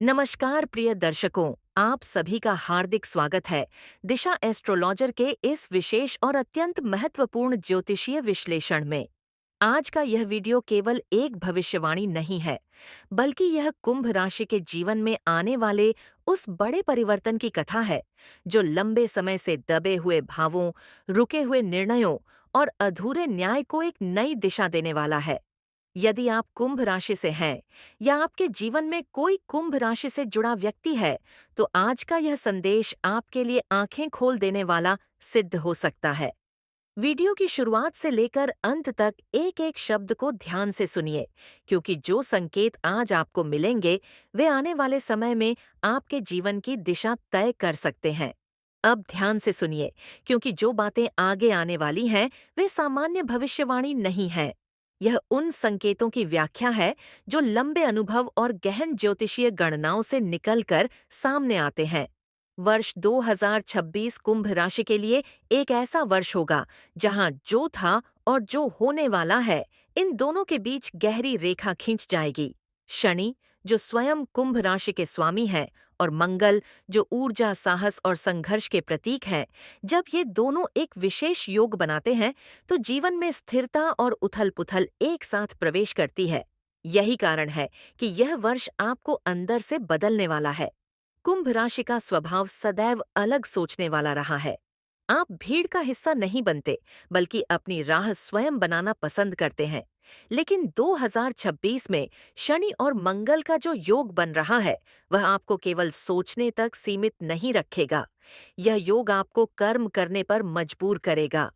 नमस्कार प्रिय दर्शकों, आप सभी का हार्दिक स्वागत है दिशा एस्ट्रोलॉजर के इस विशेष और अत्यंत महत्वपूर्ण ज्योतिषीय विश्लेषण में। आज का यह वीडियो केवल एक भविष्यवाणी नहीं है, बल्कि यह कुंभ राशि के जीवन में आने वाले उस बड़े परिवर्तन की कथा है, जो लंबे समय से दबे हुए भावों, रुके हुए निर्णयों और अधूरे न्याय को एक नई दिशा देने वाला है। यदि आप कुंभ राशि से हैं या आपके जीवन में कोई कुंभ राशि से जुड़ा व्यक्ति है, तो आज का यह संदेश आपके लिए आंखें खोल देने वाला सिद्ध हो सकता है। वीडियो की शुरुआत से लेकर अंत तक एक एक शब्द को ध्यान से सुनिए, क्योंकि जो संकेत आज आपको मिलेंगे वे आने वाले समय में आपके जीवन की दिशा तय कर सकते हैं। अब ध्यान से सुनिए, क्योंकि जो बातें आगे आने वाली हैं वे सामान्य भविष्यवाणी नहीं है। यह उन संकेतों की व्याख्या है जो लंबे अनुभव और गहन ज्योतिषीय गणनाओं से निकलकर सामने आते हैं। वर्ष 2026 कुंभ राशि के लिए एक ऐसा वर्ष होगा जहां जो था और जो होने वाला है, इन दोनों के बीच गहरी रेखा खींच जाएगी। शनि, जो स्वयं कुंभ राशि के स्वामी है, और मंगल, जो ऊर्जा, साहस और संघर्ष के प्रतीक हैं, जब ये दोनों एक विशेष योग बनाते हैं तो जीवन में स्थिरता और उथल-पुथल एक साथ प्रवेश करती है। यही कारण है कि यह वर्ष आपको अंदर से बदलने वाला है। कुंभ राशि का स्वभाव सदैव अलग सोचने वाला रहा है। आप भीड़ का हिस्सा नहीं बनते, बल्कि अपनी राह स्वयं बनाना पसंद करते हैं। लेकिन 2026 में शनि और मंगल का जो योग बन रहा है, वह आपको केवल सोचने तक सीमित नहीं रखेगा। यह योग आपको कर्म करने पर मजबूर करेगा।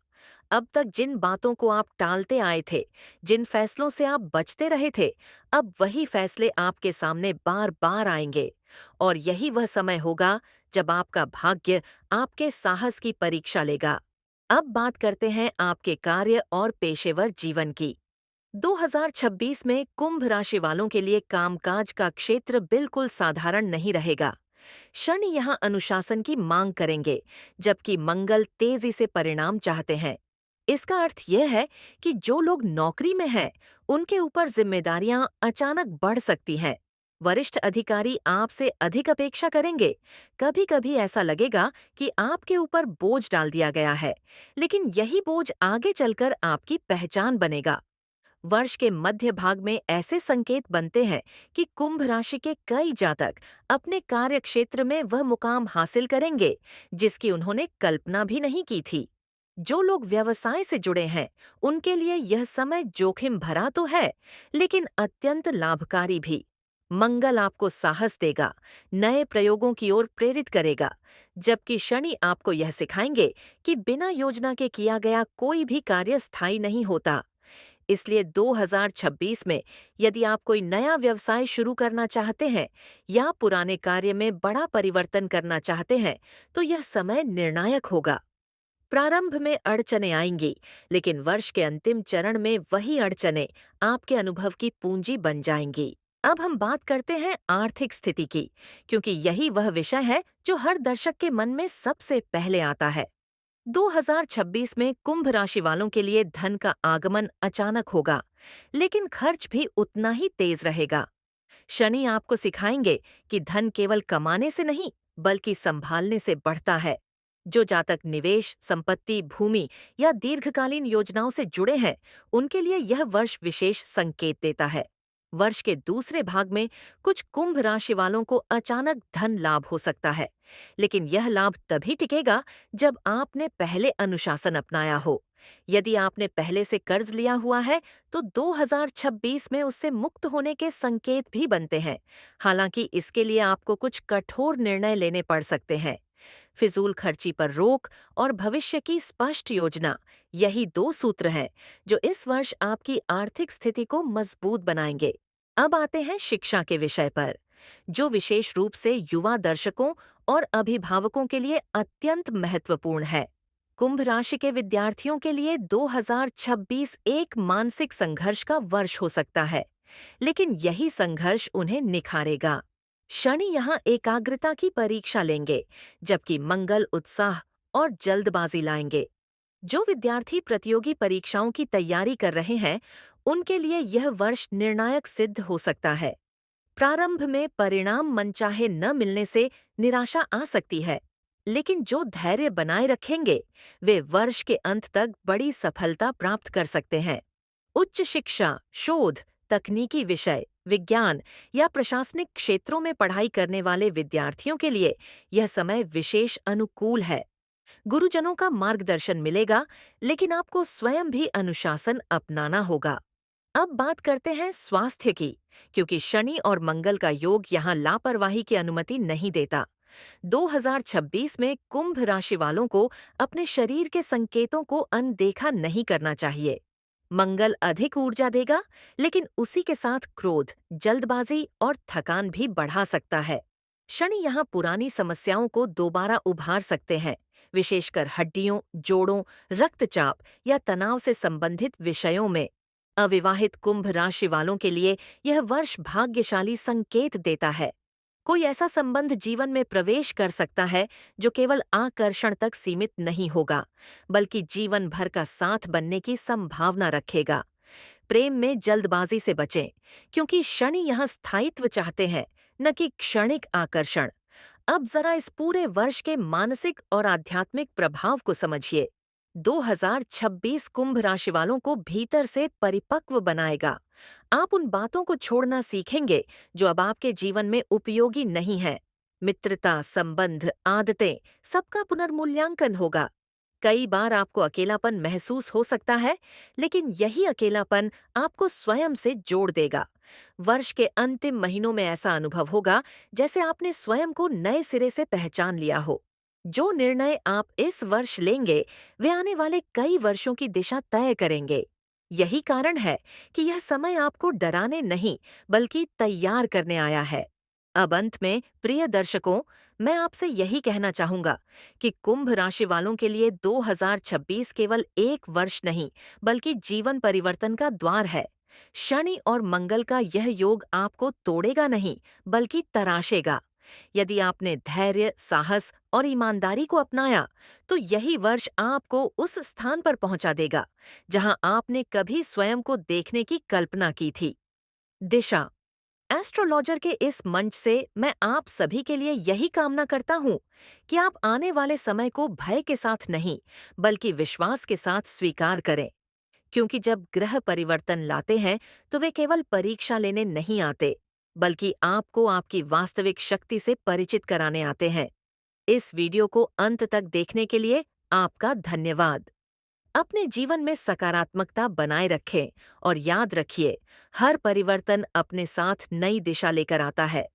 अब तक जिन बातों को आप टालते आए थे, जिन फैसलों से आप बचते रहे थे, अब वही फैसले आपके सामने बार बार आएंगे। और यही वह समय होगा जब आपका भाग्य आपके साहस की परीक्षा लेगा। अब बात करते हैं आपके कार्य और पेशेवर जीवन की। 2026 में कुंभ राशि वालों के लिए कामकाज का क्षेत्र बिल्कुल साधारण नहीं रहेगा। शनि यहाँ अनुशासन की मांग करेंगे, जबकि मंगल तेजी से परिणाम चाहते हैं। इसका अर्थ यह है कि जो लोग नौकरी में हैं, उनके ऊपर जिम्मेदारियां अचानक बढ़ सकती हैं। वरिष्ठ अधिकारी आपसे अधिक अपेक्षा करेंगे। कभी-कभी ऐसा लगेगा कि आपके ऊपर बोझ डाल दिया गया है, लेकिन यही बोझ आगे चलकर आपकी पहचान बनेगा। वर्ष के मध्य भाग में ऐसे संकेत बनते हैं कि कुंभ राशि के कई जातक अपने कार्य क्षेत्र में वह मुकाम हासिल करेंगे जिसकी उन्होंने कल्पना भी नहीं की थी। जो लोग व्यवसाय से जुड़े हैं, उनके लिए यह समय जोखिम भरा तो है, लेकिन अत्यंत लाभकारी भी। मंगल आपको साहस देगा, नए प्रयोगों की ओर प्रेरित करेगा, जबकि शनि आपको यह सिखाएंगे कि बिना योजना के किया गया कोई भी कार्य स्थायी नहीं होता। इसलिए 2026 में यदि आप कोई नया व्यवसाय शुरू करना चाहते हैं या पुराने कार्य में बड़ा परिवर्तन करना चाहते हैं, तो यह समय निर्णायक होगा। प्रारंभ में अड़चनें आएंगी, लेकिन वर्ष के अंतिम चरण में वही अड़चनें आपके अनुभव की पूंजी बन जाएंगी। अब हम बात करते हैं आर्थिक स्थिति की, क्योंकि यही वह विषय है जो हर दर्शक के मन में सबसे पहले आता है। 2026 में कुंभ राशि वालों के लिए धन का आगमन अचानक होगा, लेकिन खर्च भी उतना ही तेज रहेगा। शनि आपको सिखाएंगे कि धन केवल कमाने से नहीं, बल्कि संभालने से बढ़ता है। जो जातक निवेश, संपत्ति, भूमि या दीर्घकालीन योजनाओं से जुड़े हैं, उनके लिए यह वर्ष विशेष संकेत देता है। वर्ष के दूसरे भाग में कुछ कुंभ राशि वालों को अचानक धन लाभ हो सकता है, लेकिन यह लाभ तभी टिकेगा जब आपने पहले अनुशासन अपनाया हो। यदि आपने पहले से कर्ज लिया हुआ है, तो 2026 में उससे मुक्त होने के संकेत भी बनते हैं। हालांकि इसके लिए आपको कुछ कठोर निर्णय लेने पड़ सकते हैं। फिजूल खर्ची पर रोक और भविष्य की स्पष्ट योजना, यही दो सूत्र हैं जो इस वर्ष आपकी आर्थिक स्थिति को मजबूत बनाएंगे। अब आते हैं शिक्षा के विषय पर, जो विशेष रूप से युवा दर्शकों और अभिभावकों के लिए अत्यंत महत्वपूर्ण है। कुंभ राशि के विद्यार्थियों के लिए 2026 एक मानसिक संघर्ष का वर्ष हो सकता है, लेकिन यही संघर्ष उन्हें निखारेगा। शनि यहाँ एकाग्रता की परीक्षा लेंगे, जबकि मंगल उत्साह और जल्दबाजी लाएंगे। जो विद्यार्थी प्रतियोगी परीक्षाओं की तैयारी कर रहे हैं, उनके लिए यह वर्ष निर्णायक सिद्ध हो सकता है। प्रारंभ में परिणाम मनचाहे न मिलने से निराशा आ सकती है, लेकिन जो धैर्य बनाए रखेंगे, वे वर्ष के अंत तक बड़ी सफलता प्राप्त कर सकते हैं। उच्च शिक्षा, शोध, तकनीकी विषय, विज्ञान या प्रशासनिक क्षेत्रों में पढ़ाई करने वाले विद्यार्थियों के लिए यह समय विशेष अनुकूल है। गुरुजनों का मार्गदर्शन मिलेगा, लेकिन आपको स्वयं भी अनुशासन अपनाना होगा। अब बात करते हैं स्वास्थ्य की, क्योंकि शनि और मंगल का योग यहाँ लापरवाही की अनुमति नहीं देता। 2026 में कुंभ राशि वालों को अपने शरीर के संकेतों को अनदेखा नहीं करना चाहिए। मंगल अधिक ऊर्जा देगा, लेकिन उसी के साथ क्रोध, जल्दबाजी और थकान भी बढ़ा सकता है। शनि यहाँ पुरानी समस्याओं को दोबारा उभार सकते हैं, विशेषकर हड्डियों, जोड़ों, रक्तचाप या तनाव से संबंधित विषयों में। अविवाहित कुंभ राशि वालों के लिए यह वर्ष भाग्यशाली संकेत देता है। कोई ऐसा संबंध जीवन में प्रवेश कर सकता है जो केवल आकर्षण तक सीमित नहीं होगा, बल्कि जीवन भर का साथ बनने की संभावना रखेगा। प्रेम में जल्दबाजी से बचें, क्योंकि शनि यहाँ स्थायित्व चाहते हैं, न कि क्षणिक आकर्षण। अब जरा इस पूरे वर्ष के मानसिक और आध्यात्मिक प्रभाव को समझिए। 2026 कुंभ राशि वालों को भीतर से परिपक्व बनाएगा। आप उन बातों को छोड़ना सीखेंगे जो अब आपके जीवन में उपयोगी नहीं है। मित्रता, संबंध, आदतें, सबका पुनर्मूल्यांकन होगा। कई बार आपको अकेलापन महसूस हो सकता है, लेकिन यही अकेलापन आपको स्वयं से जोड़ देगा। वर्ष के अंतिम महीनों में ऐसा अनुभव होगा जैसे आपने स्वयं को नए सिरे से पहचान लिया हो। जो निर्णय आप इस वर्ष लेंगे, वे आने वाले कई वर्षों की दिशा तय करेंगे। यही कारण है कि यह समय आपको डराने नहीं, बल्कि तैयार करने आया है। अब अंत में प्रिय दर्शकों, मैं आपसे यही कहना चाहूंगा कि कुंभ राशि वालों के लिए 2026 केवल एक वर्ष नहीं, बल्कि जीवन परिवर्तन का द्वार है। शनि और मंगल का यह योग आपको तोड़ेगा नहीं, बल्कि तराशेगा। यदि आपने धैर्य, साहस और ईमानदारी को अपनाया, तो यही वर्ष आपको उस स्थान पर पहुंचा देगा जहां आपने कभी स्वयं को देखने की कल्पना की थी। दिशा। एस्ट्रोलॉजर के इस मंच से मैं आप सभी के लिए यही कामना करता हूँ कि आप आने वाले समय को भय के साथ नहीं, बल्कि विश्वास के साथ स्वीकार करें। क्योंकि जब ग्रह परिवर्तन लाते हैं, तो वे केवल परीक्षा लेने नहीं आते, बल्कि आपको आपकी वास्तविक शक्ति से परिचित कराने आते हैं। इस वीडियो को अंत तक देखने के लिए आपका धन्यवाद। अपने जीवन में सकारात्मकता बनाए रखें और याद रखिए, हर परिवर्तन अपने साथ नई दिशा लेकर आता है।